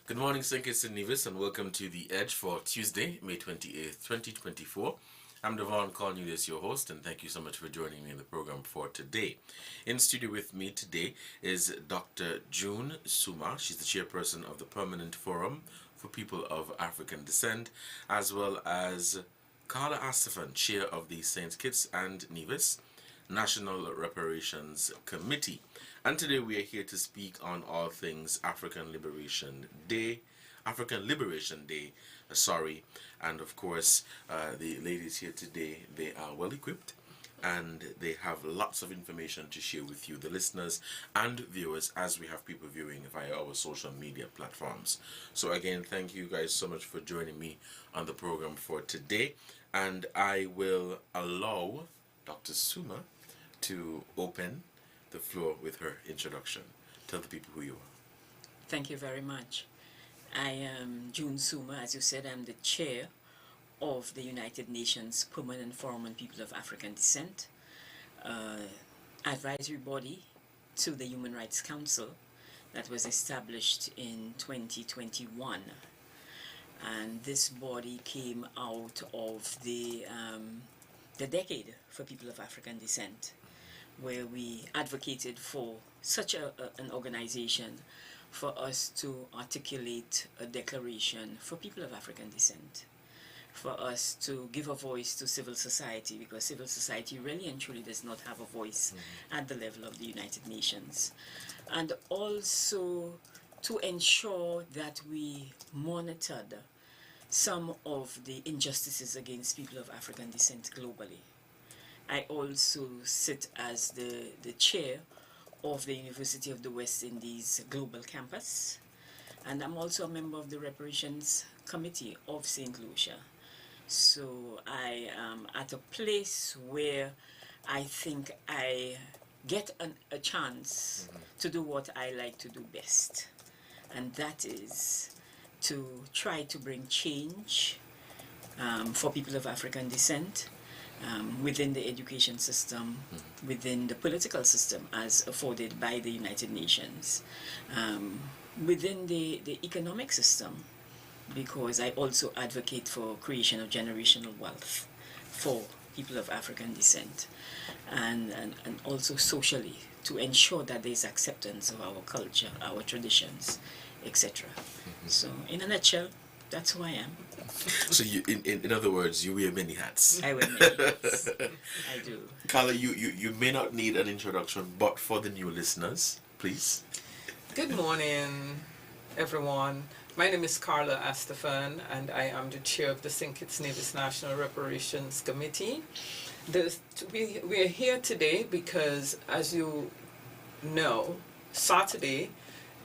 Good morning, St. Kitts and Nevis, and welcome to The Edge for Tuesday, May 28th, 2024. I'm Devonne, Cornelius, your host, and thank you so much for joining me in the program for today. In studio with me today is Dr. June Suma. She's the chairperson of the Permanent Forum for People of African Descent, as well as Carla Astafan, chair of the St. Kitts and Nevis National Reparations Committee. And today we are here to speak on all things African Liberation Day, and of course the ladies here today, they are well equipped and they have lots of information to share with you, the listeners and viewers, as we have people viewing via our social media platforms. So again, thank you guys so much for joining me on the program for today, and I will allow Dr. Suma to open the floor with her introduction. Tell the people who you are. Thank you very much. I am June Suma. As you said, I'm the chair of the United Nations Permanent Forum on People of African Descent, advisory body to the Human Rights Council that was established in 2021. And this body came out of the decade for people of African descent, where we advocated for such an organization for us to articulate a declaration for people of African descent, for us to give a voice to civil society, because civil society really and truly does not have a voice at the level of the United Nations, and also to ensure that we monitored some of the injustices against people of African descent globally. I also sit as the chair of the University of the West Indies Global Campus, and I'm also a member of the Reparations Committee of St. Lucia. So I am at a place where I think I get a chance to do what I like to do best, and that is to try to bring change for people of African descent, within the education system, within the political system as afforded by the United Nations, within the economic system, because I also advocate for creation of generational wealth for people of African descent, and also socially to ensure that there is acceptance of our culture, our traditions, etc. So in a nutshell, that's who I am. So you, in other words, you wear many hats. I wear many hats. I do. Carla, you may not need an introduction, but for the new listeners, please. Good morning, everyone. My name is Carla Astafan, and I am the chair of the St. Kitts Nevis National Reparations Committee. We are here today because, as you know, Saturday,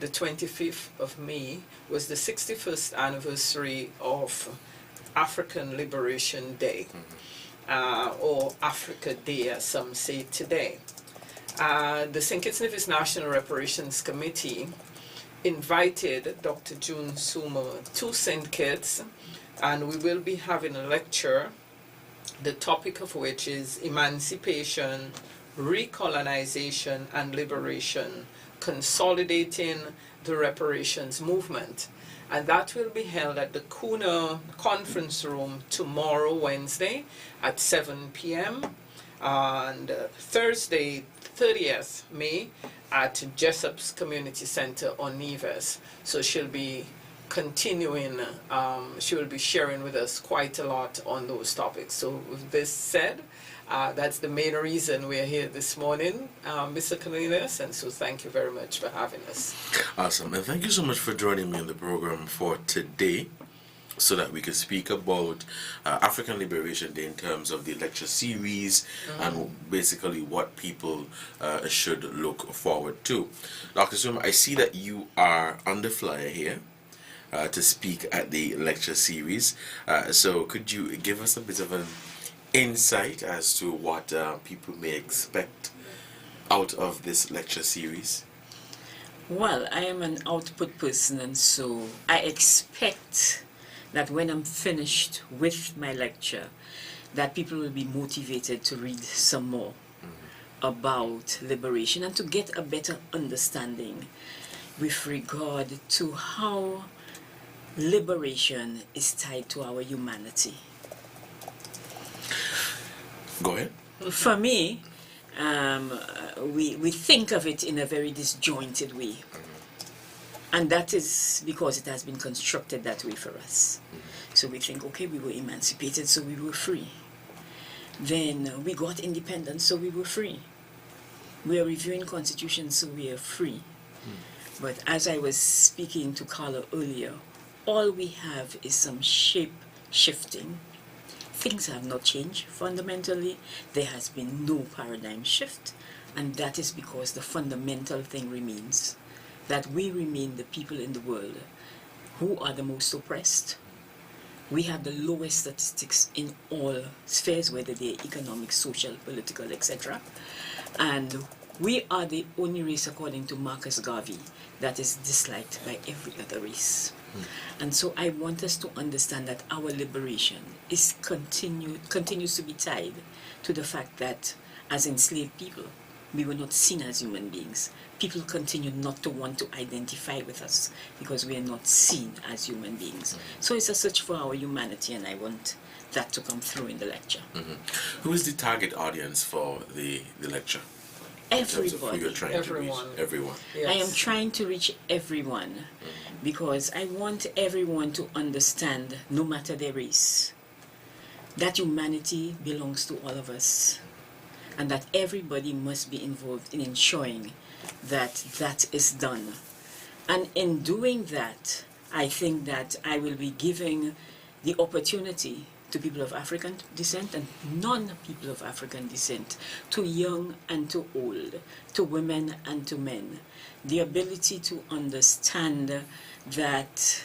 the 25th of May, was the 61st anniversary of African Liberation Day, or Africa Day, as some say today. The St. Kitts Nevis National Reparations Committee invited Dr. June Suma to St. Kitts, and we will be having a lecture, the topic of which is Emancipation, Recolonization, and Liberation, Consolidating the Reparations Movement. And that will be held at the Kuna Conference Room tomorrow, Wednesday, at 7 p.m. and Thursday, 30th May, at Jessup's Community Center on Nevis. So she'll be continuing, she will be sharing with us quite a lot on those topics. So with this said, that's the main reason we're here this morning, Mr. Cornelius, and so thank you very much for having us. Awesome, and thank you so much for joining me on the program for today, so that we could speak about African Liberation Day in terms of the lecture series and basically what people should look forward to. Dr. Suma, I see that you are on the flyer here to speak at the lecture series. So could you give us a bit of an insight as to what people may expect out of this lecture series? Well, I am an output person, and so I expect that when I'm finished with my lecture, that people will be motivated to read some more about liberation and to get a better understanding with regard to how liberation is tied to our humanity. Go ahead. For me, we think of it in a very disjointed way. And that is because it has been constructed that way for us. So we think, okay, we were emancipated, so we were free. Then we got independence, so we were free. We are reviewing Constitution, so we are free. But as I was speaking to Carla earlier, all we have is some shape shifting. Things have not changed fundamentally. There has been no paradigm shift, and that is because the fundamental thing remains, that we remain the people in the world who are the most oppressed. We have the lowest statistics in all spheres, whether they're economic, social, political, etc. And we are the only race, according to Marcus Garvey, that is disliked by every other race. And so I want us to understand that our liberation is continues to be tied to the fact that as enslaved people, we were not seen as human beings. People continue not to want to identify with us because we are not seen as human beings. So it's a search for our humanity, and I want that to come through in the lecture. Who is the target audience for the lecture? Everybody. Who you're trying Everyone. to reach? Everyone. Yes. I am trying to reach everyone because I want everyone to understand, no matter their race, that humanity belongs to all of us, and that everybody must be involved in ensuring that that is done. And in doing that, I think that I will be giving the opportunity to people of African descent and non-people of African descent, to young and to old, to women and to men, the ability to understand that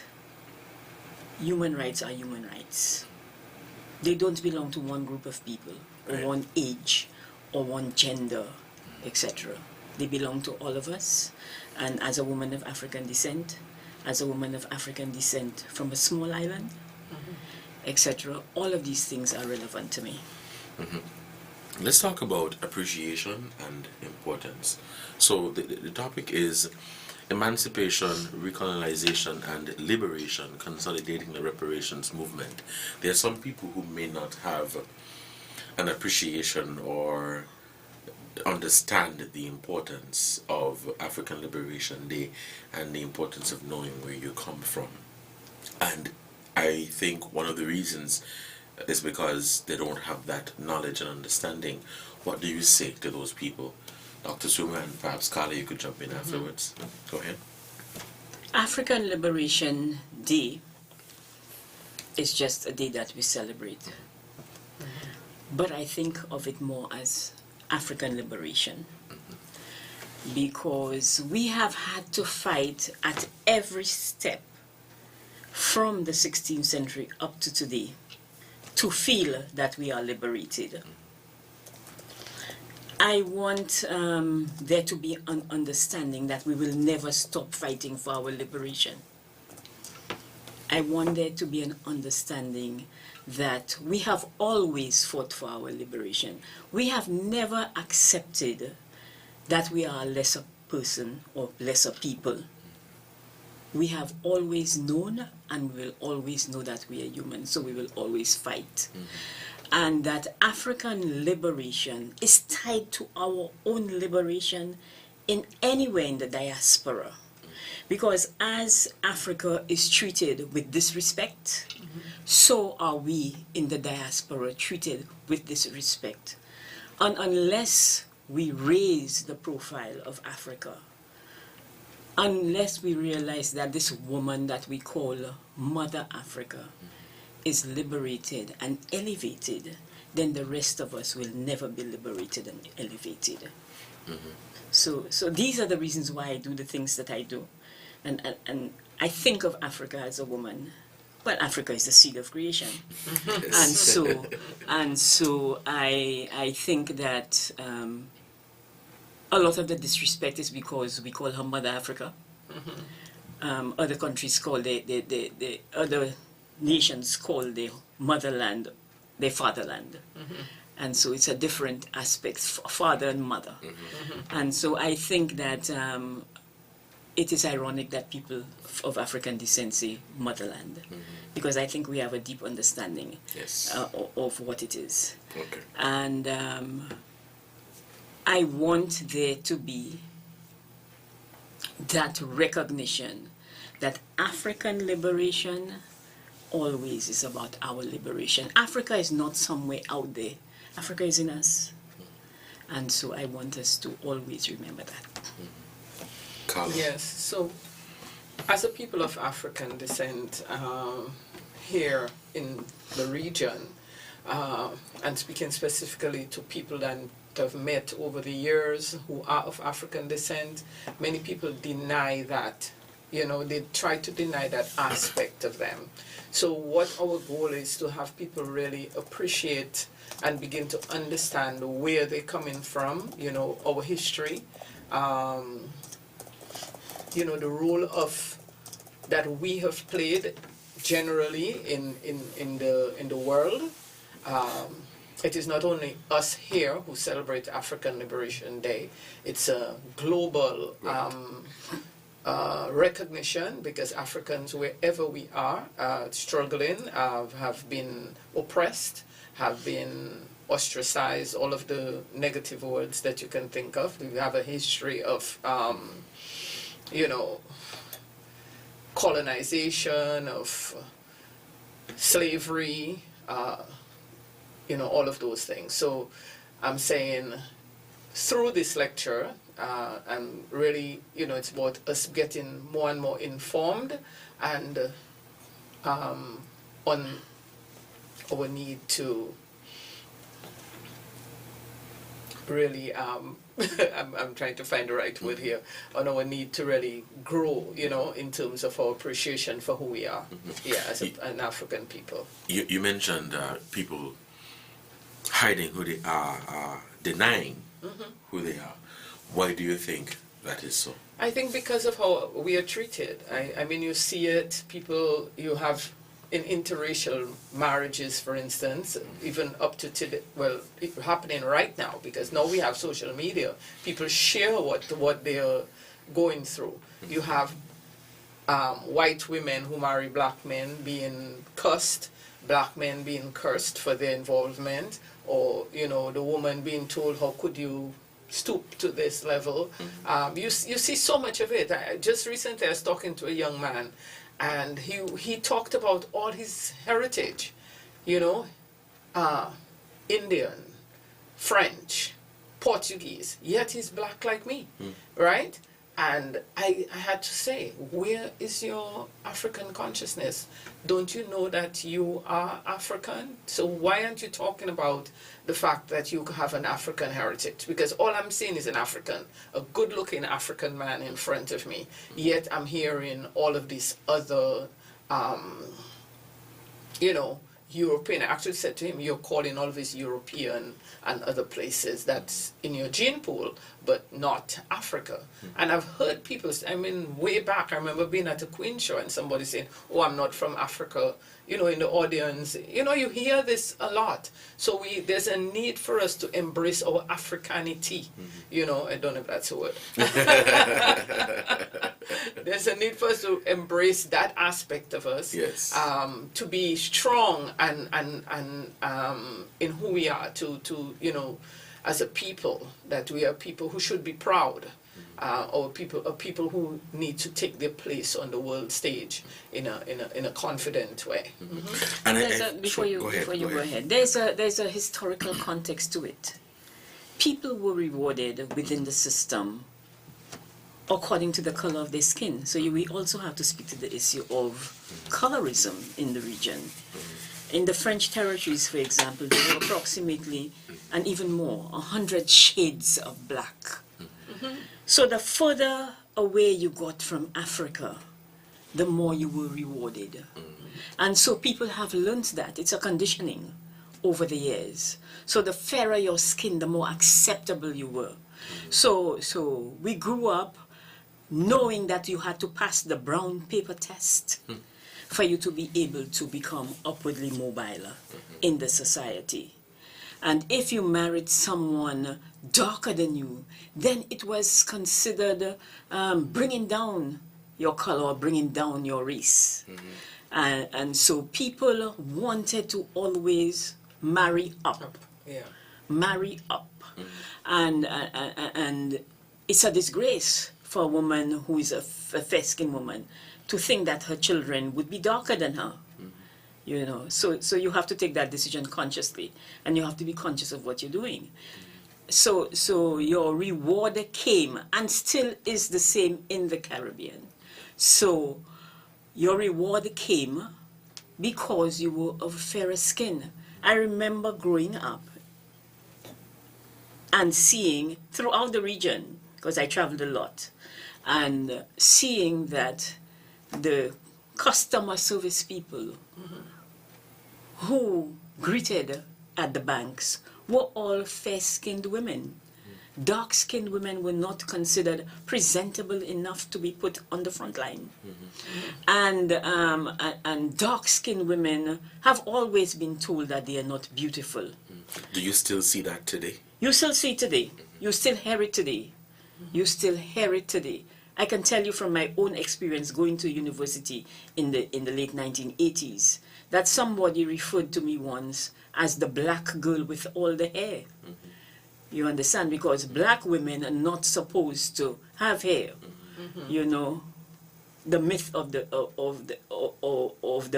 human rights are human rights. They don't belong to one group of people, or one age, or one gender, etc. They belong to all of us. And as a woman of African descent, as a woman of African descent from a small island, etc., all of these things are relevant to me. Let's talk about appreciation and importance. So the topic is emancipation, recolonization, and liberation, consolidating the reparations movement. There are some people who may not have an appreciation or understand the importance of African Liberation Day and the importance of knowing where you come from. And I think one of the reasons is because they don't have that knowledge and understanding. What do you say to those people? Dr. Suma, and perhaps Carla, you could jump in afterwards. Go ahead. African Liberation Day is just a day that we celebrate. But I think of it more as African liberation. Because we have had to fight at every step from the 16th century up to today to feel that we are liberated. I want there to be an understanding that we will never stop fighting for our liberation. I want there to be an understanding that we have always fought for our liberation. We have never accepted that we are a lesser person or lesser people. We have always known, and we will always know that we are human, so we will always fight. And that African liberation is tied to our own liberation in anywhere in the diaspora. Because as Africa is treated with disrespect, so are we in the diaspora treated with disrespect. And unless we raise the profile of Africa, unless we realize that this woman that we call Mother Africa is liberated and elevated, then the rest of us will never be liberated and elevated. So these are the reasons why I do the things that I do. And I think of Africa as a woman. Well, Africa is the seed of creation. And so I think that a lot of the disrespect is because we call her Mother Africa. Other countries call the other nations call their motherland their fatherland. And so it's a different aspect, father and mother. And so I think that it is ironic that people of African descent say motherland, because I think we have a deep understanding of what it is. Okay. And I want there to be that recognition that African liberation always is about our liberation. Africa is not somewhere out there. Africa is in us. And so I want us to always remember that. Carla. Yes, so as a people of African descent here in the region, and speaking specifically to people that I've met over the years who are of African descent, many people deny that. They try to deny that aspect of them. So what our goal is to have people really appreciate and begin to understand where they're coming from, our history, the role of that we have played generally in the world. It is not only us here who celebrate African Liberation Day, it's a global recognition, because Africans, wherever we are, struggling, have been oppressed, have been ostracized, all of the negative words that you can think of. We have a history of, colonization, of slavery, all of those things. So I'm saying through this lecture, and really, it's about us getting more and more informed and on our need to really, I'm trying to find the right word here, on our need to really grow, in terms of our appreciation for who we are, as an African people. You mentioned people hiding who they are, denying who they are. Why do you think that is so? I think because of how we are treated. I mean, you see it, people, you have in interracial marriages, for instance, even up to today, well, it's happening right now, because now we have social media. People share what they are going through. You have white women who marry black men being cussed, black men being cursed for their involvement, or, the woman being told, how could you stoop to this level? You see so much of it. Just recently I was talking to a young man, and he talked about all his heritage, Indian, French, Portuguese, yet he's black like me, right? And I had to say, where is your African consciousness? Don't you know that you are African? So why aren't you talking about the fact that you have an African heritage? Because all I'm seeing is an African, a good-looking African man in front of me. Yet I'm hearing all of these other, European. I actually said to him, you're calling all of these European and other places that's in your gene pool, but not Africa. And I've heard people, way back, I remember being at a Queen show and somebody saying, oh, I'm not from Africa, in the audience. You hear this a lot. So there's a need for us to embrace our Africanity. I don't know if that's a word. There's a need for us to embrace that aspect of us. Yes. To be strong and in who we are, to as a people, that we are people who should be proud, or people who need to take their place on the world stage in a confident way. And before you go ahead, there's a historical context to it. People were rewarded within the system according to the color of their skin. So we also have to speak to the issue of colorism in the region. In the French territories, for example, there were approximately, and even more, 100 shades of black. So the further away you got from Africa, the more you were rewarded. And so people have learned that. It's a conditioning over the years. So the fairer your skin, the more acceptable you were. So we grew up knowing that you had to pass the brown paper test for you to be able to become upwardly mobile in the society. And if you married someone darker than you, then it was considered bringing down your color, bringing down your race. And so people wanted to always marry up. Yeah. Marry up. And it's a disgrace for a woman who is a fair-skinned woman to think that her children would be darker than her. You know, so you have to take that decision consciously, and you have to be conscious of what you're doing. So your reward came and still is the same in the Caribbean. So your reward came because you were of fairer skin. I remember growing up and seeing throughout the region, because I traveled a lot, and seeing that the customer service people who greeted at the banks were all fair-skinned women. Dark-skinned women were not considered presentable enough to be put on the front line. And dark-skinned women have always been told that they are not beautiful. Do you still see that today? You still see it today. You still hear it today. You still hear it today. I can tell you from my own experience going to university in the late 1980s that somebody referred to me once as the black girl with all the hair. You understand? Because black women are not supposed to have hair. You know, the myth of the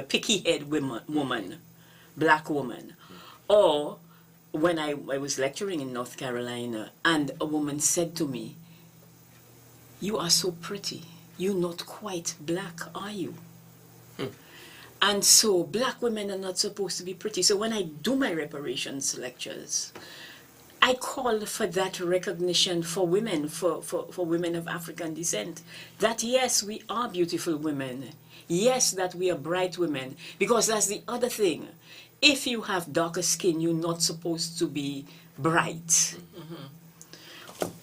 picky-haired woman, black woman. Or when I was lecturing in North Carolina, and a woman said to me, "You are so pretty. You're not quite black, are you?" And so black women are not supposed to be pretty. So when I do my reparations lectures, I call for that recognition for women, for women of African descent, that yes, we are beautiful women. Yes, that we are bright women. Because that's the other thing. If you have darker skin, you're not supposed to be bright.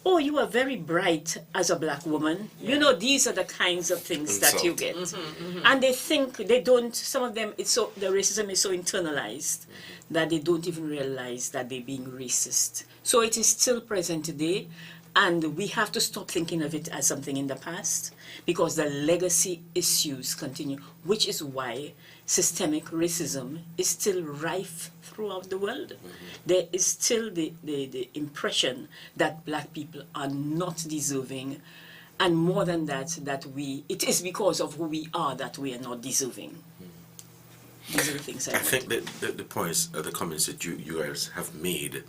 Oh, you are very bright as a black woman. You know, these are the kinds of things that you get. And they think, they don't, some of them, it's so, the racism is so internalized that they don't even realize that they're being racist. So it is still present today, and we have to stop thinking of it as something in the past, because the legacy issues continue, which is why systemic racism is still rife throughout the world. There is still the impression that black people are not deserving, and more than that, it is because of who we are that we are not deserving. These are the things I think that the points, the comments that you guys have made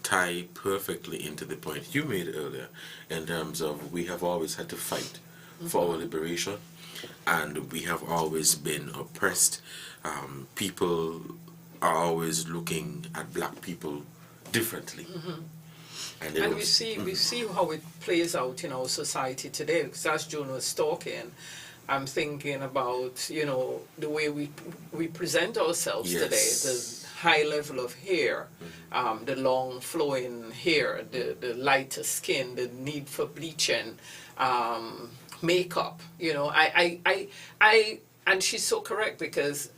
tie perfectly into the point you made earlier, in terms of we have always had to fight for our liberation, and we have always been oppressed. People are always looking at black people differently. And we see how it plays out in our society today. Because as Joan was talking, I'm thinking about, you know, the way we present ourselves today, the high level of hair, the long flowing hair, the lighter skin, the need for bleaching, makeup. You know, and she's so correct, because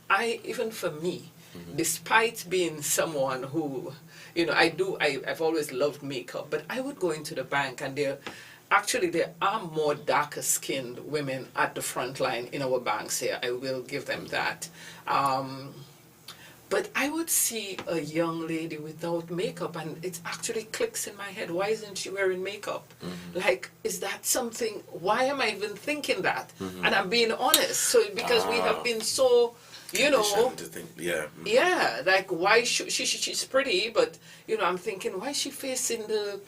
even for me, despite being someone who, you know, I've always loved makeup, but I would go into the bank, and there are more darker skinned women at the front line in our banks here. I will give them that. But I would see a young lady without makeup, and it actually clicks in my head. Why isn't she wearing makeup? Like, is that something? Why am I even thinking that? And I'm being honest. So because we have been so, you know, to think, like, why should she's pretty, but you know, I'm thinking, why is she facing the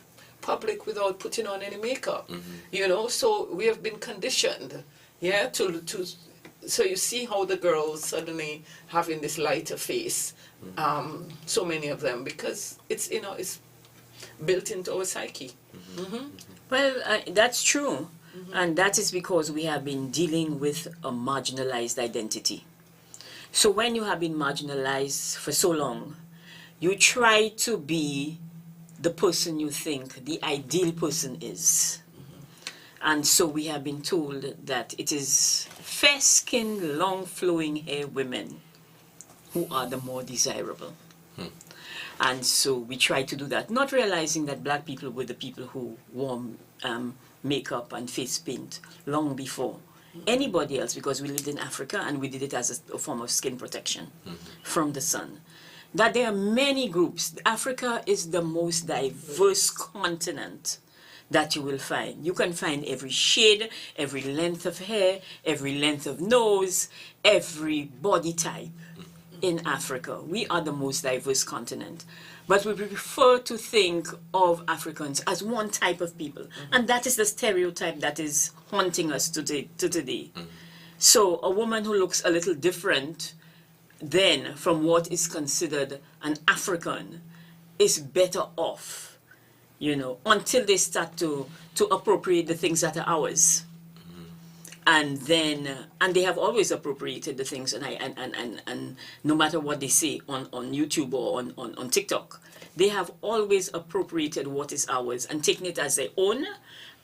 public without putting on any makeup? You know, so we have been conditioned, to so you see how the girls suddenly having this lighter face, so many of them, because it's, you know, it's built into our psyche. Well, that's true, and that is because we have been dealing with a marginalized identity. So when you have been marginalized for so long, you try to be the person you think the ideal person is. And so we have been told that it is fair-skinned, long-flowing hair women who are the more desirable. And so we try to do that, not realizing that black people were the people who wore makeup and face paint long before anybody else, because we lived in Africa and we did it as a form of skin protection from the sun. That there are many groups. Africa is the most diverse continent that you will find. You can find every shade, every length of hair, every length of nose, every body type in Africa. We are the most diverse continent. But we prefer to think of Africans as one type of people. And that is the stereotype that is haunting us today. So a woman who looks a little different then from what is considered an African is better off, you know, until they start to appropriate the things that are ours. And then, and they have always appropriated the things, and no matter what they say on YouTube or on TikTok, they have always appropriated what is ours and taken it as their own,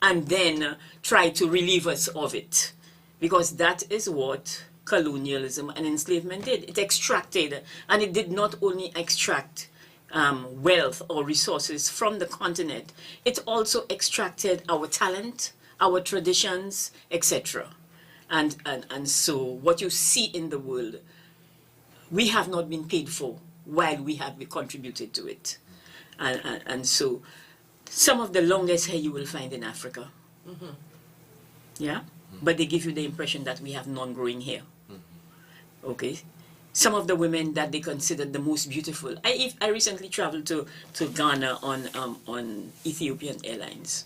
and then try to relieve us of it. Because that is what colonialism and enslavement did. It extracted, and it did not only extract wealth or resources from the continent, it also extracted our talent, our traditions, etc. And so what you see in the world, we have not been paid for while we have contributed to it. And so some of the longest hair you will find in Africa. Yeah? But they give you the impression that we have non-growing hair. Okay? Some of the women that they considered the most beautiful. I recently traveled to Ghana on Ethiopian Airlines.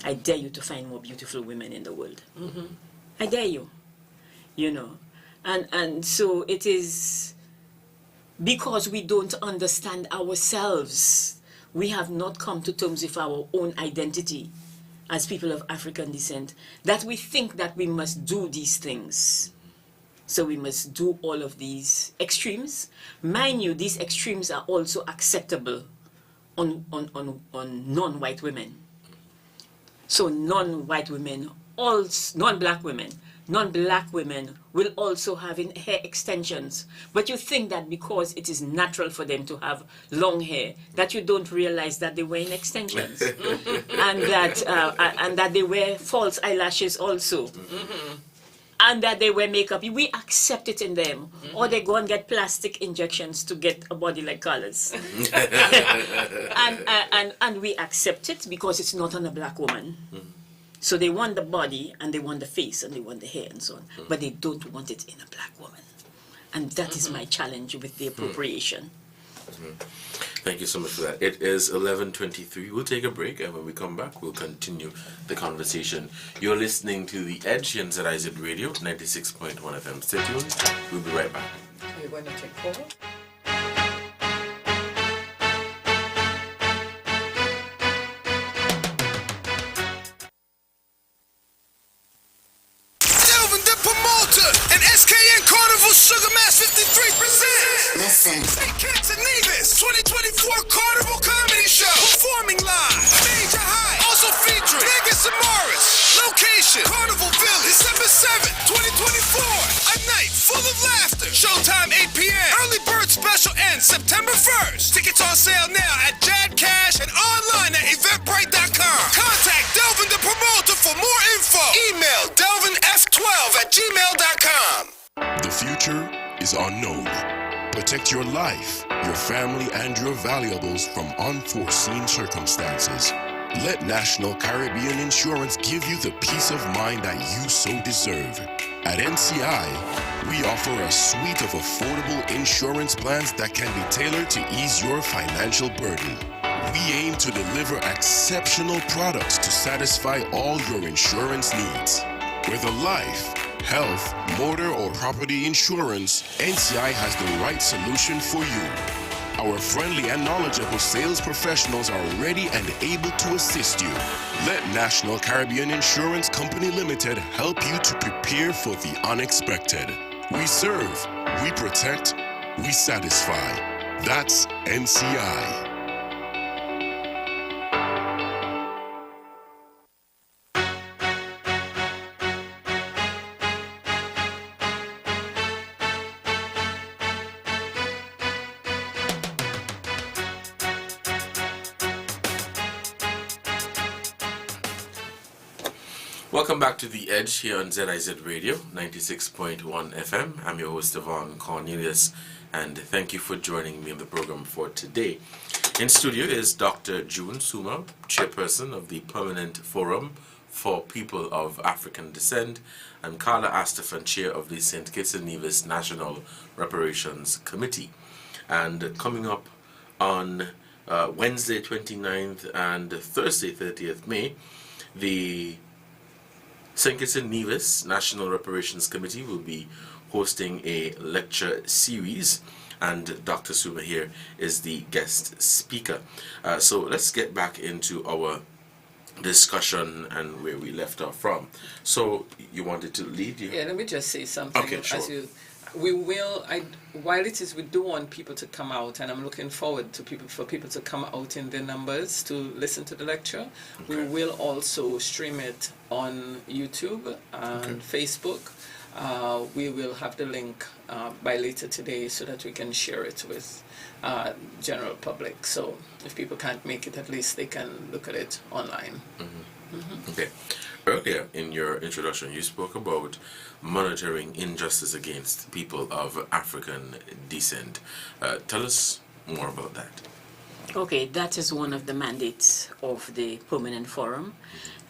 I dare you to find more beautiful women in the world. I dare you, you know. And so it is because we don't understand ourselves. We have not come to terms with our own identity as people of African descent, that we think that we must do these things. So we must do all of these extremes. Mind you, these extremes are also acceptable on non-white women. So non-white women, non-black women will also have hair extensions. But you think that because it is natural for them to have long hair, that you don't realize that they wear extensions, and that they wear false eyelashes also. And that they wear makeup. We accept it in them. Or they go and get plastic injections to get a body like colors. and we accept it because it's not on a black woman. So they want the body, and they want the face, and they want the hair, and so on. But they don't want it in a black woman. And that is my challenge with the appropriation. Thank you so much for that. It is 11:23. We'll take a break, and when we come back, we'll continue the conversation. You're listening to The Edge in ZIZ Radio, 96.1 FM. Stay tuned. We'll be right back. Are you going to take call? Devonne the Promoter and SKN Carnival Sugar Mass 53%. Listen. St. Kitts and Nevis 2024 Carnival Comedy Show. Performing live. Major High. Also featuring Vegas and Morris. Location. Carnival Village. December 7th, 2024. A night full of laughter. Showtime 8 p.m. Early bird special ends September 1st. Tickets on sale now at Jad Cash and online at eventbrite.com. Contact Devonne the Promoter for more info. Email delvinnef12@gmail.com. The future is unknown. Protect your life, your family, and your valuables from unforeseen circumstances. Let National Caribbean Insurance give you the peace of mind that you so deserve. At NCI, we offer a suite of affordable insurance plans that can be tailored to ease your financial burden. We aim to deliver exceptional products to satisfy all your insurance needs. Whether life, health, motor, or property insurance, NCI has the right solution for you. Our friendly and knowledgeable sales professionals are ready and able to assist you. Let National Caribbean Insurance Company Limited help you to prepare for the unexpected. We serve, we protect, we satisfy. That's NCI. Welcome back to The Edge here on ZIZ Radio, 96.1 FM. I'm your host, Devonne Cornelius, and thank you for joining me on the program for today. In studio is Dr. June Suma, chairperson of the Permanent Forum for People of African Descent, and Carla Astafan, chair of the St. Kitts and Nevis National Reparations Committee. And coming up on Wednesday 29th and Thursday 30th May, the St. Kitts and Nevis National Reparations Committee will be hosting a lecture series, and Dr. Suma here is the guest speaker. So let's get back into our discussion and where we left off from. So you wanted to lead? Yeah, let me just say something. Okay, sure. While we do want people to come out, and I'm looking forward to for people to come out in their numbers to listen to the lecture. Okay. We will also stream it on YouTube and Facebook. We will have the link by later today so that we can share it with general public. So if people can't make it, at least they can look at it online. Mm-hmm. Mm-hmm. Okay. Earlier in your introduction, you spoke about monitoring injustice against people of African descent. Tell us more about that. Okay, that is one of the mandates of the Permanent Forum,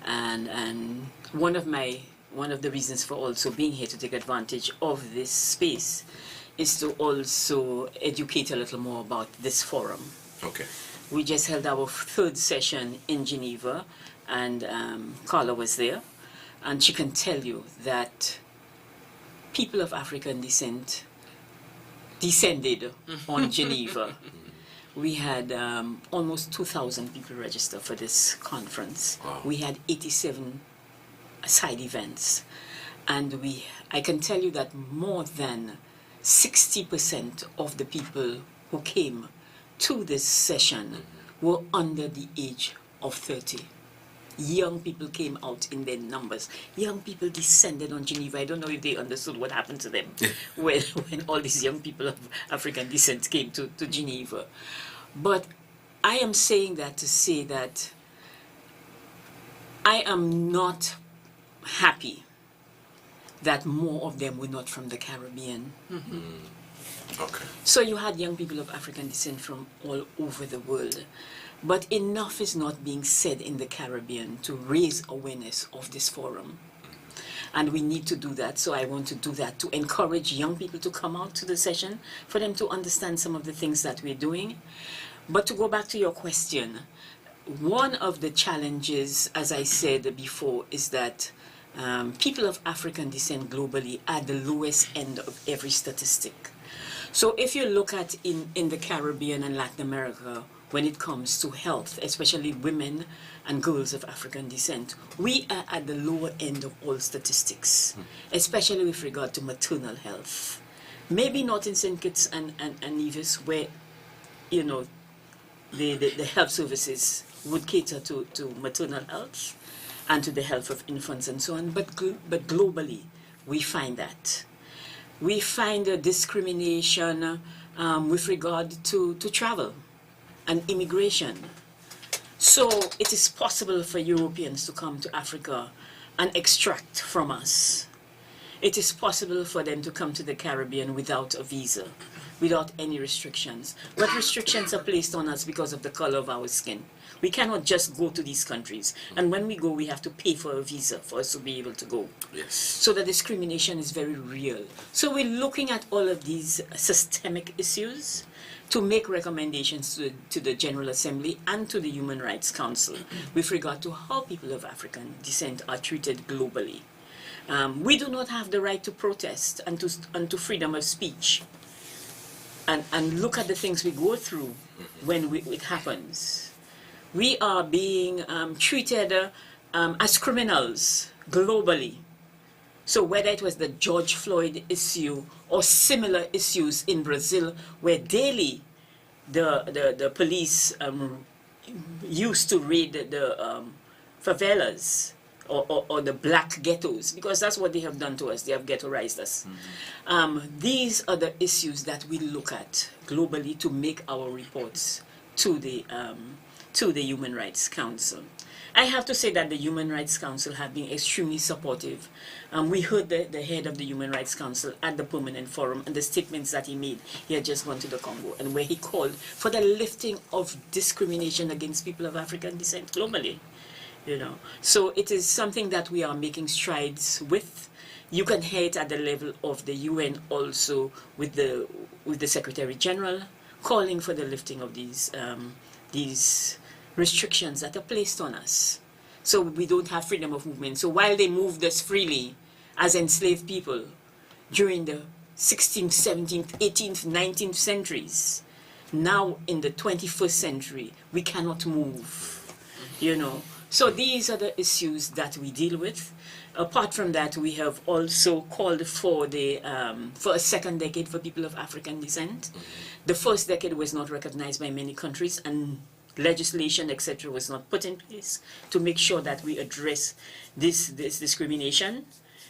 and one of the reasons for also being here to take advantage of this space is to also educate a little more about this forum. Okay. We just held our third session in Geneva, and Carla was there, and she can tell you that people of African descent descended on Geneva. We had almost 2,000 people register for this conference. Wow. We had 87 side events, and I can tell you that more than 60% of the people who came to this session were under the age of 30. Young people came out in their numbers. Young people descended on Geneva. I don't know if they understood what happened to them when all these young people of African descent came to Geneva. But I am saying that to say that I am not happy that more of them were not from the Caribbean. Mm-hmm. Okay. So you had young people of African descent from all over the world. But enough is not being said in the Caribbean to raise awareness of this forum. And we need to do that. So I want to do that to encourage young people to come out to the session, for them to understand some of the things that we're doing. But to go back to your question, one of the challenges, as I said before, is that people of African descent globally are at the lowest end of every statistic. So if you look at in the Caribbean and Latin America, when it comes to health, especially women and girls of African descent, we are at the lower end of all statistics, especially with regard to maternal health. Maybe not in St. Kitts and Nevis, where, you know, the health services would cater to maternal health and to the health of infants and so on, but globally, we find that. We find a discrimination with regard to travel and immigration. So it is possible for Europeans to come to Africa and extract from us. It is possible for them to come to the Caribbean without a visa, without any restrictions. But restrictions are placed on us because of the color of our skin. We cannot just go to these countries. And when we go, we have to pay for a visa for us to be able to go. Yes. So the discrimination is very real. So we're looking at all of these systemic issues to make recommendations to the General Assembly and to the Human Rights Council with regard to how people of African descent are treated globally. We do not have the right to protest and to freedom of speech. And look at the things we go through when it happens. We are being treated as criminals globally. So whether it was the George Floyd issue or similar issues in Brazil, where daily the police used to raid the favelas or the black ghettos, because that's what they have done to us. They have ghettoized us. These are the issues that we look at globally to make our reports to the to the Human Rights Council. I have to say that the Human Rights Council have been extremely supportive. We heard the head of the Human Rights Council at the Permanent Forum and the statements that he made. He had just gone to the Congo, and where he called for the lifting of discrimination against people of African descent globally. You know, so it is something that we are making strides with. You can hear it at the level of the UN also with the Secretary General calling for the lifting of these restrictions that are placed on us. So we don't have freedom of movement. So while they moved us freely as enslaved people during the 16th, 17th, 18th, 19th centuries, now in the 21st century, we cannot move, you know. So these are the issues that we deal with. Apart from that, we have also called for for a second decade for people of African descent. The first decade was not recognized by many countries, and legislation, etc., was not put in place to make sure that we address this discrimination,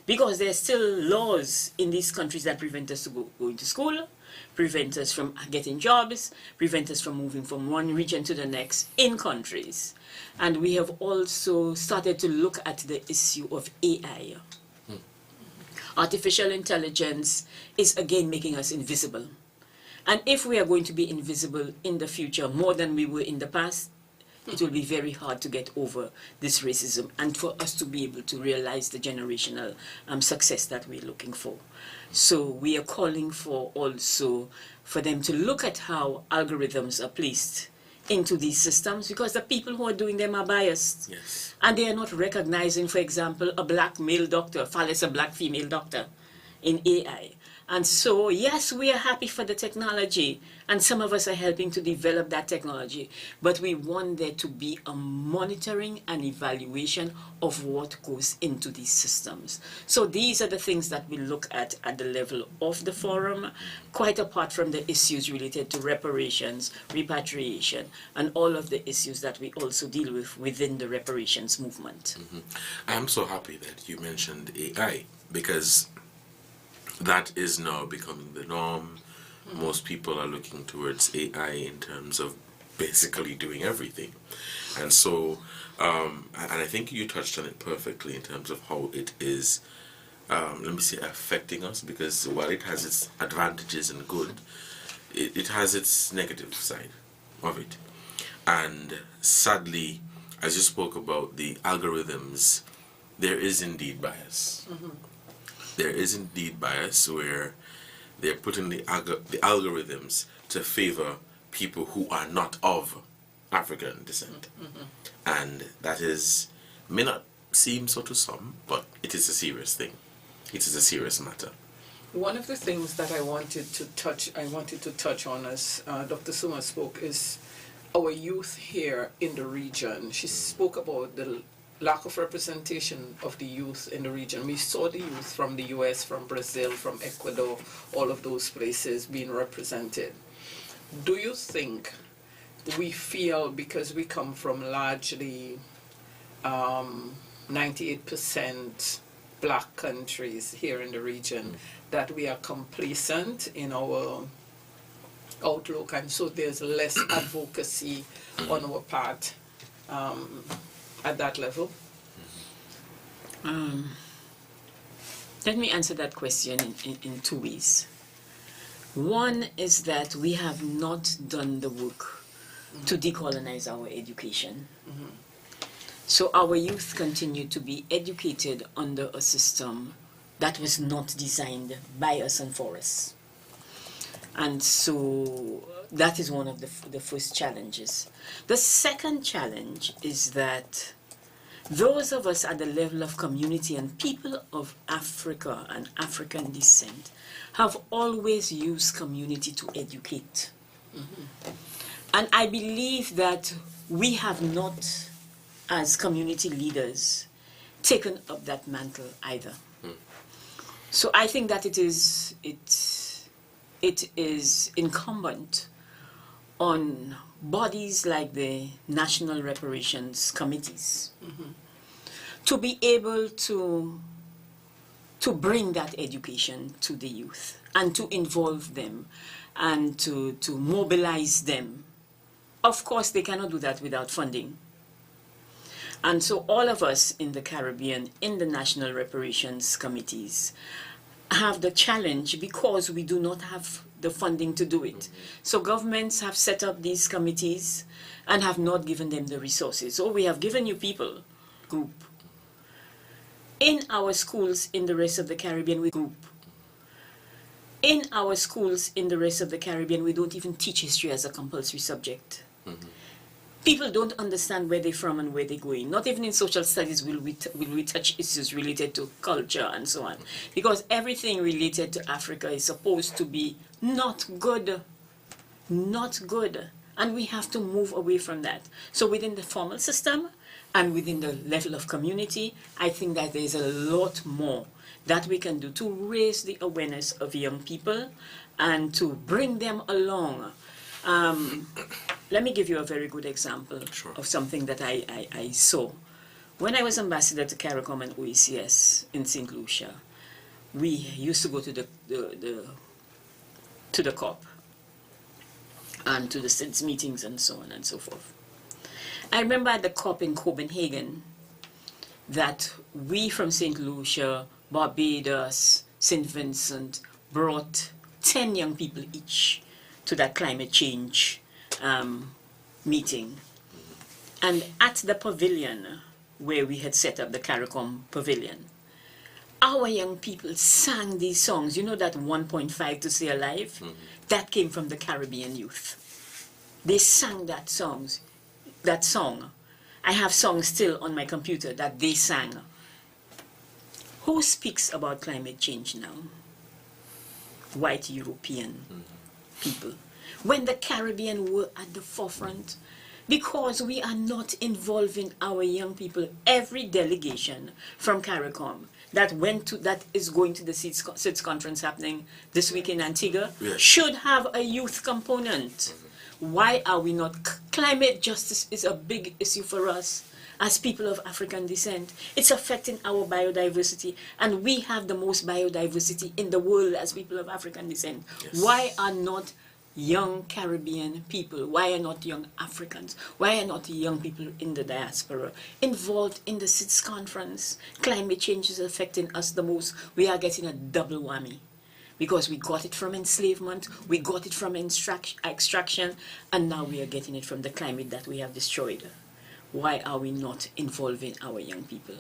because there are still laws in these countries that prevent us to going to school, prevent us from getting jobs, prevent us from moving from one region to the next in countries. And we have also started to look at the issue of AI. Artificial intelligence is again making us invisible. And if we are going to be invisible in the future more than we were in the past, it will be very hard to get over this racism and for us to be able to realize the generational success that we're looking for. So we are calling for also for them to look at how algorithms are placed into these systems, because the people who are doing them are biased. Yes. And they are not recognizing, for example, a black male doctor, far less a black female doctor in AI. And so, yes, we are happy for the technology, and some of us are helping to develop that technology, but we want there to be a monitoring and evaluation of what goes into these systems. So these are the things that we look at the level of the forum, quite apart from the issues related to reparations, repatriation, and all of the issues that we also deal with within the reparations movement. I'm so happy that you mentioned AI, because that is now becoming the norm. Most people are looking towards AI in terms of basically doing everything. And so, and I think you touched on it perfectly in terms of how it is, let me say, affecting us, because while it has its advantages and good, it has its negative side of it. And sadly, as you spoke about the algorithms, there is indeed bias. There is indeed bias where they're putting the algorithms to favor people who are not of African descent. And that may not seem so to some, but it is a serious thing. It is a serious matter. One of the things that I wanted to touch on as Dr. Suma spoke is our youth here in the region. She spoke about the lack of representation of the youth in the region. We saw the youth from the US, from Brazil, from Ecuador, all of those places being represented. Do you think we feel, because we come from largely 98% black countries here in the region, that we are complacent in our outlook, and so there's less advocacy on our part at that level? Let me answer that question in two ways. One is that we have not done the work to decolonize our education. So our youth continue to be educated under a system that was not designed by us and for us. And so that is one of the first challenges. The second challenge is that those of us at the level of community and people of Africa and African descent have always used community to educate. And I believe that we have not, as community leaders, taken up that mantle either. So I think that it is incumbent on bodies like the National Reparations Committees to be able to bring that education to the youth and to involve them and to mobilize them Of course, they cannot do that without funding. And so all of us in the Caribbean, in the National Reparations Committees, have the challenge because we do not have the funding to do it. So governments have set up these committees and have not given them the resources. So we have given you people, group. In our schools in the rest of the Caribbean, we group. In our schools in the rest of the Caribbean, we don't even teach history as a compulsory subject. People don't understand where they're from and where they're going. Not even in social studies will we touch issues related to culture and so on. Because everything related to Africa is supposed to be not good. Not good. And we have to move away from that. So within the formal system and within the level of community, I think that there's a lot more that we can do to raise the awareness of young people and to bring them along. Let me give you a very good example of something that I saw. When I was ambassador to CARICOM and OECS in St. Lucia, we used to go to the COP and to the ZIZ meetings and so on and so forth. I remember at the COP in Copenhagen that we from St. Lucia, Barbados, St. Vincent brought 10 young people each to that climate change meeting. And at the pavilion where we had set up the CARICOM pavilion, our young people sang these songs. You know that 1.5 to Stay Alive? That came from the Caribbean youth. They sang that song. I have songs still on my computer that they sang. Who speaks about climate change now? White European people. When the Caribbean were at the forefront, because we are not involving our young people. Every delegation from CARICOM that is going to the ZIZ conference happening this week in Antigua should have a youth component. Why are we not? Climate justice is a big issue for us as people of African descent. It's affecting our biodiversity, and we have the most biodiversity in the world as people of African descent. Yes. Why are not young Caribbean people, why are not young Africans, why are not young people in the diaspora involved in the ZIZ conference? Climate change is affecting us the most. We are getting a double whammy because we got it from enslavement, we got it from extraction, and now we are getting it from the climate that we have destroyed. Why are we not involving our young people?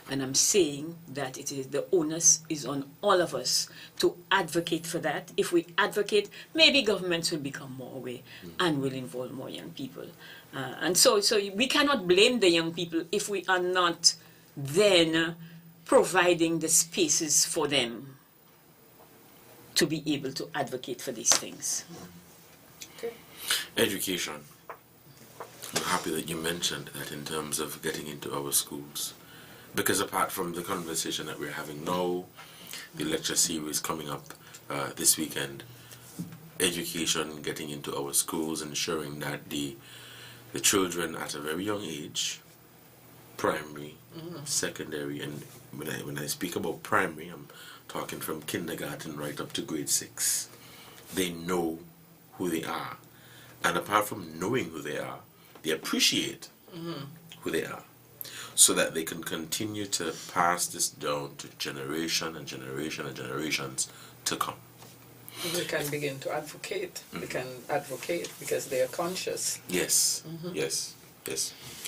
And I'm saying that the onus is on all of us to advocate for that. If we advocate, maybe governments will become more aware and will involve more young people. And so we cannot blame the young people if we are not then providing the spaces for them to be able to advocate for these things. Okay. Education. I'm happy that you mentioned that in terms of getting into our schools. Because apart from the conversation that we're having now, the lecture series coming up this weekend, education, getting into our schools, ensuring that the children at a very young age, primary, secondary, and when I speak about primary, I'm talking from kindergarten right up to grade 6, they know who they are. And apart from knowing who they are, they appreciate who they are, so that they can continue to pass this down to generation and generation and generations to come. They can begin to advocate. They can advocate because they are conscious. Yes, yes,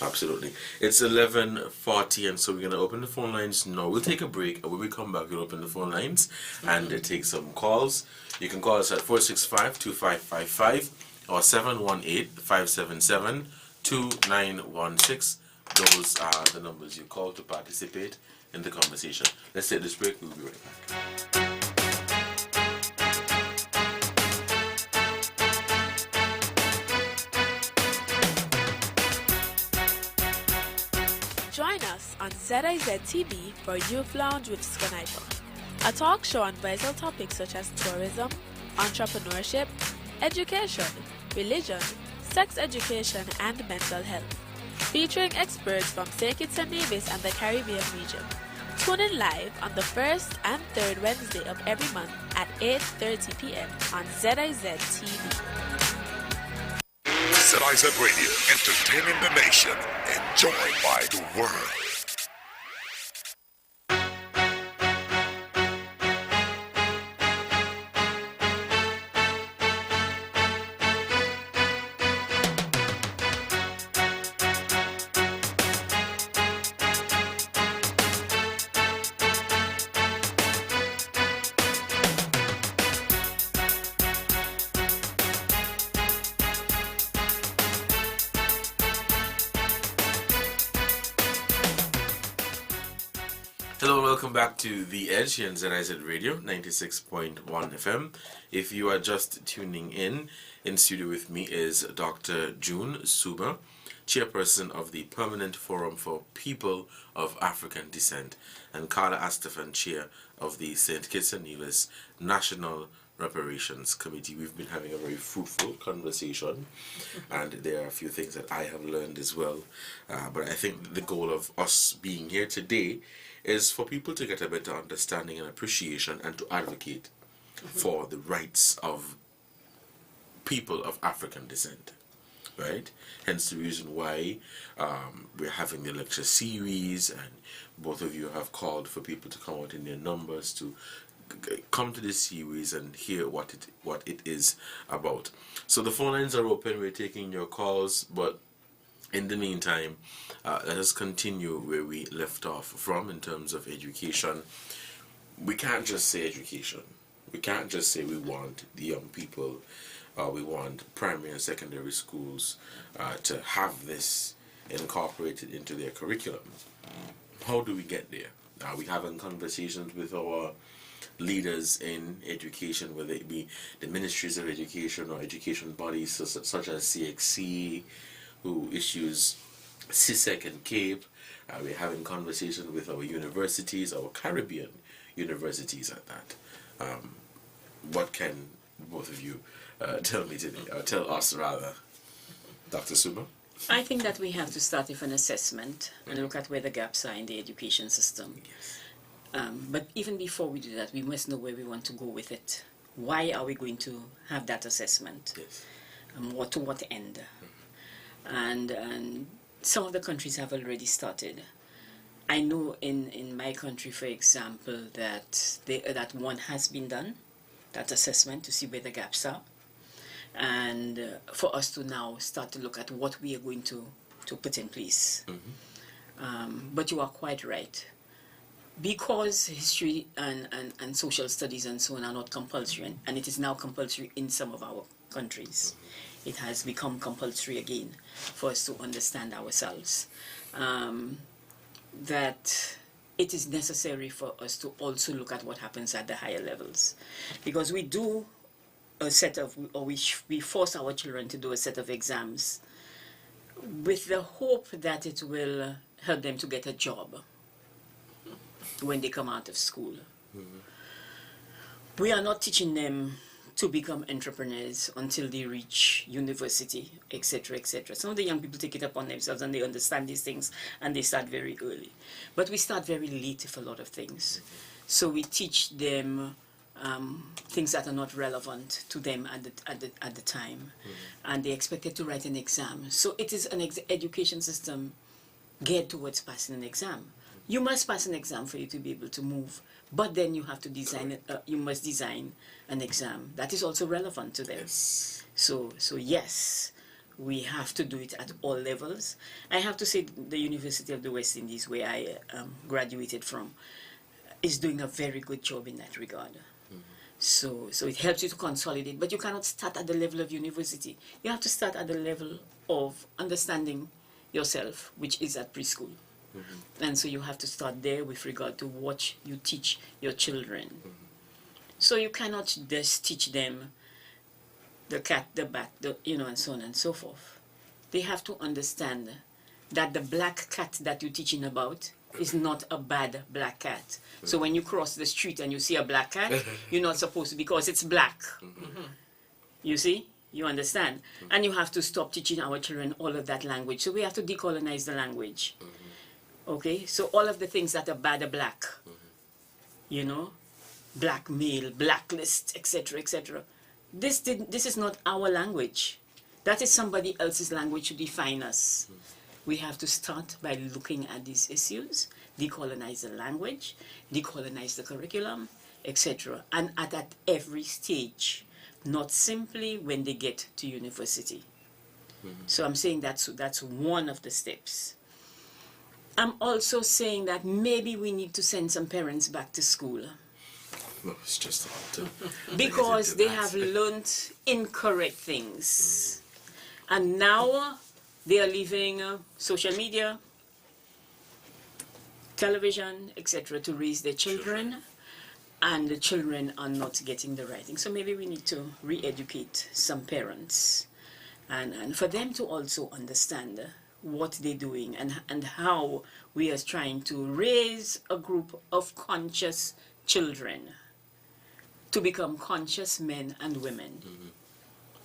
absolutely. It's 11:40, and so we're going to open the phone lines now. We'll take a break, and when we come back, we'll open the phone lines and take some calls. You can call us at 465-2555 or 718-577-2916. Those are the numbers you call to participate in the conversation. Let's take this break. We'll be right back. Join us on ZIZ TV for Youth Lounge with Skenator, a talk show on vital topics such as tourism, entrepreneurship, education, religion, sex education, and mental health. Featuring experts from St. Kitts and Nevis and the Caribbean region. Tune in live on the first and third Wednesday of every month at 8:30 p.m. on ZIZ TV. ZIZ Radio, entertaining the nation, enjoyed by the world. Hello, welcome back to The Edge here on ZIZ Radio, 96.1 FM. If you are just tuning in studio with me is Dr. June Suba, chairperson of the Permanent Forum for People of African Descent, and Carla Astafan, chair of the St. Kitts and Nevis National Reparations Committee. We've been having a very fruitful conversation, and there are a few things that I have learned as well. But I think the goal of us being here today is for people to get a better understanding and appreciation and to advocate for the rights of people of African descent, right? Hence the reason why we're having the lecture series, and both of you have called for people to come out in their numbers to come to this series and hear what it is about. So the phone lines are open, we're taking your calls, but in the meantime, let us continue where we left off from in terms of education. We can't just say education. We can't just say we want the young people, we want primary and secondary schools to have this incorporated into their curriculum. How do we get there? Are we having conversations with our leaders in education, whether it be the ministries of education or education bodies such as CXC, who issues CISEC and CAPE? We're having conversations with our universities, our Caribbean universities at that. What can both of you tell me today, or tell us rather? Dr. Suba? I think that we have to start with an assessment and look at where the gaps are in the education system. Yes. But even before we do that, we must know where we want to go with it. Why are we going to have that assessment? Yes. To what end? And some of the countries have already started. I know in my country, for example, that one has been done, that assessment to see where the gaps are, and for us to now start to look at what we are going to put in place. But you are quite right. Because history and social studies and so on are not compulsory, and it is now compulsory in some of our countries, it has become compulsory again for us to understand ourselves, that it is necessary for us to also look at what happens at the higher levels. Because we do a set of, or we force our children to do a set of exams with the hope that it will help them to get a job when they come out of school. We are not teaching them to become entrepreneurs until they reach university, etc., etc. Some of the young people take it upon themselves and they understand these things and they start very early. But we start very late with a lot of things. So we teach them things that are not relevant to them at the time. And they're expected to write an exam. So it is an education system geared towards passing an exam. You must pass an exam for you to be able to move, but then you have to design you must design an exam that is also relevant to them. Yes. So yes, we have to do it at all levels. I have to say the University of the West Indies, where I graduated from, is doing a very good job in that regard. So it helps you to consolidate, but you cannot start at the level of university. You have to start at the level of understanding yourself, which is at preschool. And so you have to start there with regard to what you teach your children. So you cannot just teach them the cat, the bat, and so on and so forth. They have to understand that the black cat that you're teaching about is not a bad black cat. So when you cross the street and you see a black cat, you're not supposed to, because it's black. You see? You understand? And you have to stop teaching our children all of that language. So we have to decolonize the language. Okay, so all of the things that are bad are black, blackmail, blacklist, etc., etc. This is not our language. That is somebody else's language to define us. We have to start by looking at these issues, decolonize the language, decolonize the curriculum, etc. And at every stage, not simply when they get to university. So I'm saying that's one of the steps. I'm also saying that maybe we need to send some parents back to school. No, it's just about to Because they have learned incorrect things. And now they are leaving social media, television, etc. to raise their children. And the children are not getting the right thing. So maybe we need to re-educate some parents. And for them to also understand what they're doing and how we are trying to raise a group of conscious children to become conscious men and women.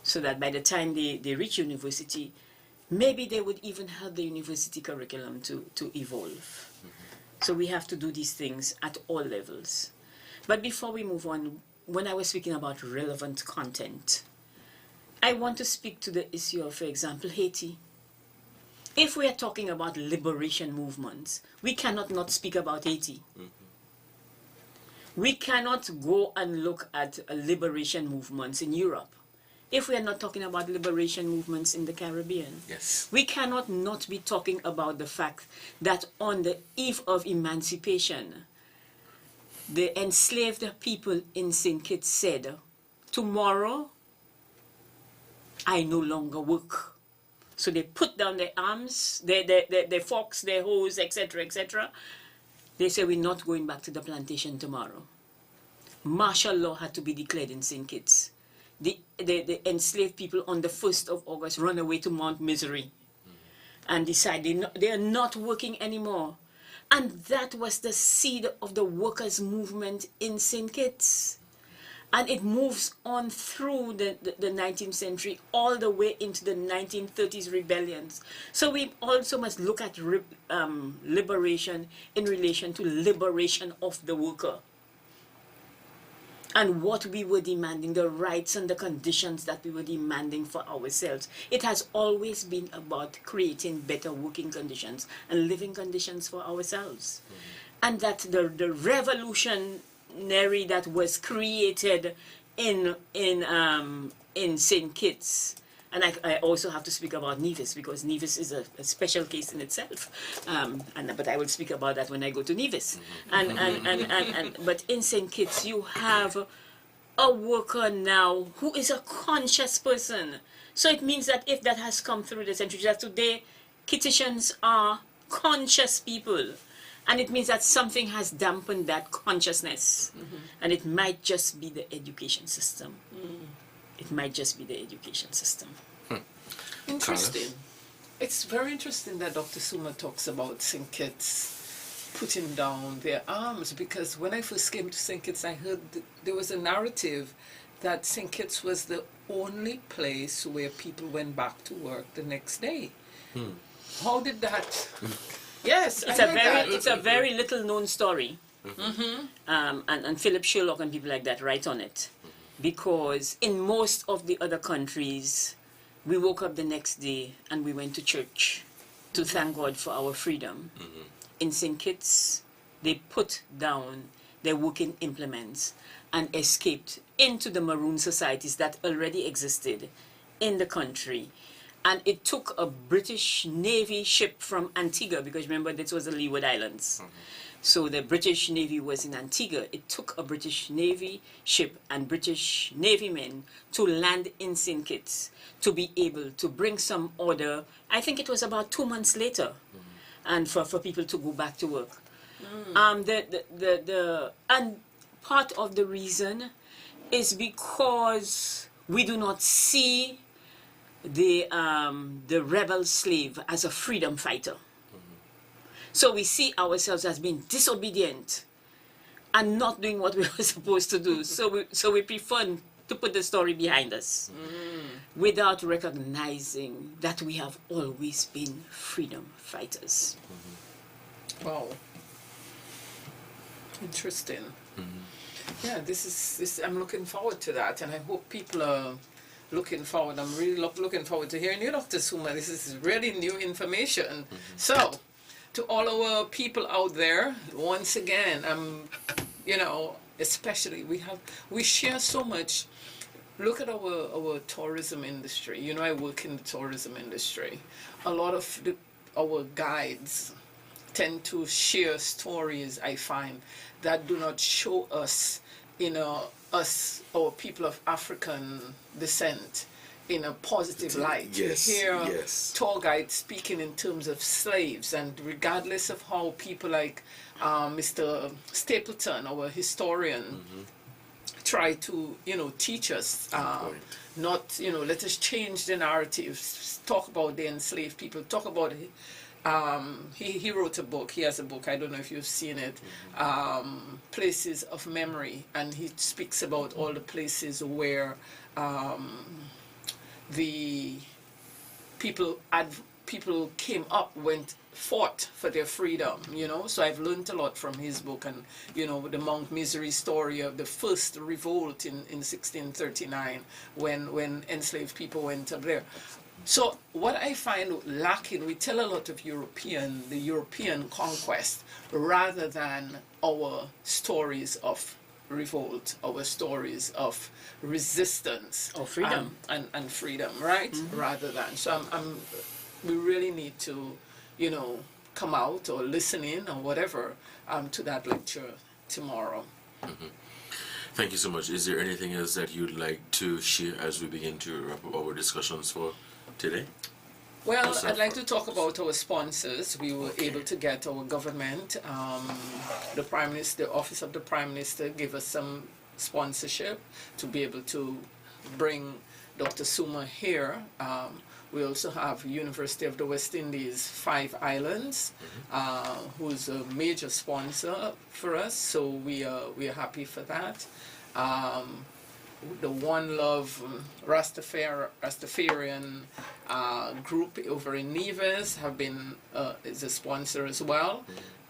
So that by the time they reach university, maybe they would even help the university curriculum to evolve. So we have to do these things at all levels. But before we move on, when I was speaking about relevant content, I want to speak to the issue of, for example, Haiti. If we are talking about liberation movements, we cannot not speak about Haiti. We cannot go and look at liberation movements in Europe if we are not talking about liberation movements in the Caribbean. Yes. We cannot not be talking about the fact that on the eve of emancipation, the enslaved people in St. Kitts said, tomorrow, I no longer work. So they put down their arms, their forks, their hoes, etc., etc. They say, we're not going back to the plantation tomorrow. Martial law had to be declared in St. Kitts. The enslaved people on the 1st of August run away to Mount Misery and decide they are not working anymore. And that was the seed of the workers' movement in St. Kitts. And it moves on through the 19th century, all the way into the 1930s rebellions. So we also must look at liberation in relation to liberation of the worker. And what we were demanding, the rights and the conditions that we were demanding for ourselves. It has always been about creating better working conditions and living conditions for ourselves. And that the revolutionary that was created in St. Kitts, and I also have to speak about Nevis, because Nevis is a special case in itself. But I will speak about that when I go to Nevis. But in St. Kitts, you have a worker now who is a conscious person. So it means that if that has come through the centuries, that today Kittitians are conscious people. And it means that something has dampened that consciousness. And it might just be the education system. It might just be the education system. Interesting. It's very interesting that Dr. Suma talks about St. Kitts putting down their arms, because when I first came to St. Kitts, I heard there was a narrative that St. Kitts was the only place where people went back to work the next day. How did that... Yes, it's a very little known story. And Philip Sherlock and people like that write on it. Because in most of the other countries, we woke up the next day and we went to church to thank God for our freedom. In St. Kitts, they put down their working implements and escaped into the maroon societies that already existed in the country. And it took a British Navy ship from Antigua, because remember, this was the Leeward Islands. So the British Navy was in Antigua. It took a British Navy ship and British Navy men to land in St. Kitts to be able to bring some order. I think it was about 2 months later, and for people to go back to work. And part of the reason is because we do not see the rebel slave as a freedom fighter. So we see ourselves as being disobedient and not doing what we were supposed to do. So we prefer to put the story behind us without recognizing that we have always been freedom fighters. Wow. Interesting. Yeah, this I'm looking forward to that, and I hope people are looking forward. I'm really looking forward to hearing you, Dr. Suma. This is really new information. So, to all our people out there, once again, you know, especially we share so much. Look at our tourism industry. You know, I work in the tourism industry. A lot of our guides tend to share stories, I find, that do not show us, you know, us or people of African descent in a positive light. Yes, You hear yes. tour guides speaking in terms of slaves, and regardless of how people like Mr. Stapleton, our historian, try to, you know, teach us, not, you know, let us change the narrative, talk about the enslaved people, talk about he wrote a book, he has a book, I don't know if you've seen it, Places of Memory, and he speaks about all the places where the people came up, fought for their freedom, you know. So I've learned a lot from his book, and, you know, the Mount Misery story of the first revolt in 1639 when enslaved people went up there. So what I find lacking, we tell a lot of the European conquest, rather than our stories of revolt, our stories of resistance, or freedom, and freedom, right? Rather than. So we really need to, you know, come out or listen in or whatever to that lecture tomorrow. Thank you so much. Is there anything else that you'd like to share as we begin to wrap up our discussions for today? Well, I'd like to talk about our sponsors. We were able to get our government, the Prime Minister, the Office of the Prime Minister, give us some sponsorship to be able to bring Dr. Suma here. We also have University of the West Indies, 5 Islands, who's a major sponsor for us. So we are happy for that. The One Love Rastafarian group over in Nevis is a sponsor as well.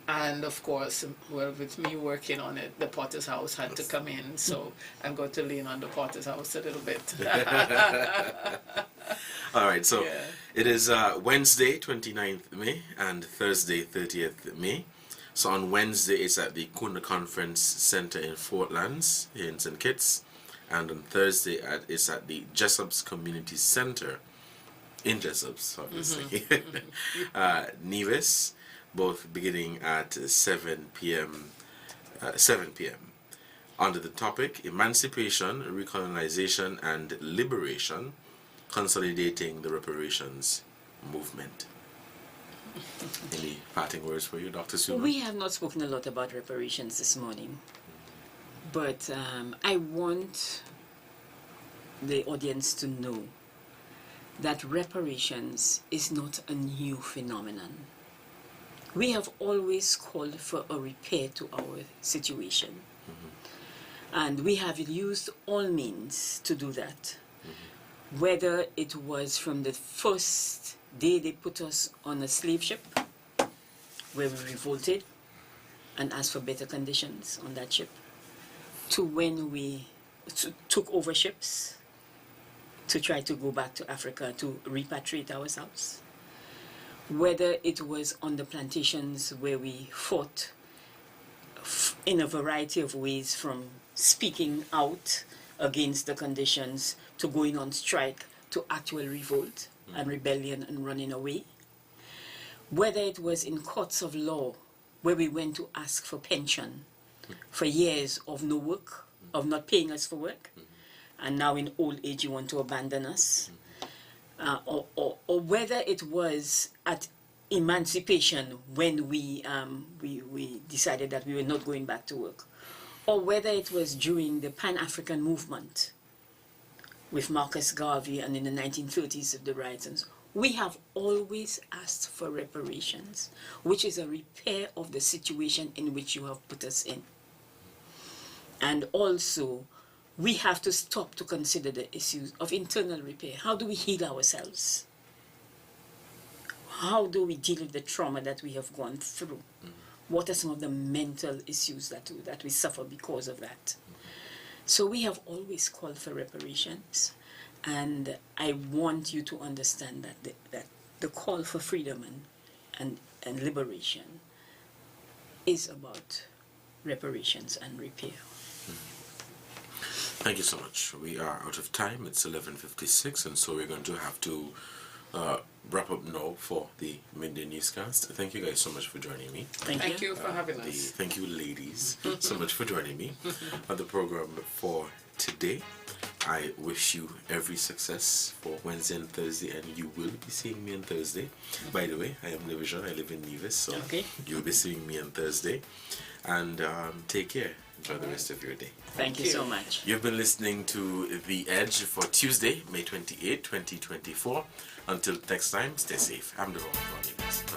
And of course, well, with me working on it, the Potter's House had to come in, so I'm going to lean on the Potter's House a little bit. All right, so Yeah. it is Wednesday, 29th May, and Thursday, 30th May. So on Wednesday, it's at the Kuna Conference Center in Fort Lands, here in St. Kitts. And on Thursday, it's at the Jessop's Community Center, in Jessop's, obviously, Nevis, both beginning at 7 p.m. Under the topic, Emancipation, Recolonization, and Liberation, Consolidating the Reparations Movement. Any parting words for you, Dr. Suma? We have not spoken a lot about reparations this morning, but I want the audience to know that reparations is not a new phenomenon. We have always called for a repair to our situation, and we have used all means to do that. Whether it was from the first day they put us on a slave ship, where we revolted and asked for better conditions on that ship, to when we took over ships to try to go back to Africa to repatriate ourselves. Whether it was on the plantations where we fought in a variety of ways, from speaking out against the conditions to going on strike to actual revolt and rebellion and running away. Whether it was in courts of law where we went to ask for pension for years of no work, of not paying us for work, and now in old age you want to abandon us. Or whether it was at emancipation when we decided that we were not going back to work, or whether it was during the Pan-African movement with Marcus Garvey and in the 1930s of the riots, and so, we have always asked for reparations, which is a repair of the situation in which you have put us in. And also, we have to stop to consider the issues of internal repair. How do we heal ourselves? How do we deal with the trauma that we have gone through? What are some of the mental issues that we suffer because of that? So we have always called for reparations. And I want you to understand that the call for freedom and liberation is about reparations and repair. Thank you so much. We are out of time. It's 11:56, and so we're going to have to wrap up now for the midday newscast. Thank you guys so much for joining me. Thank you for having us. Thank you, ladies, so much for joining me on the program for today. I wish you every success for Wednesday and Thursday, and you will be seeing me on Thursday. By the way, I am Division. I live in Nevis, so you'll be seeing me on Thursday. And take care. Enjoy the rest of your day. Thank you so much. You've been listening to The Edge for Tuesday, May 28, 2024. Until next time, stay safe. I'm Devonne.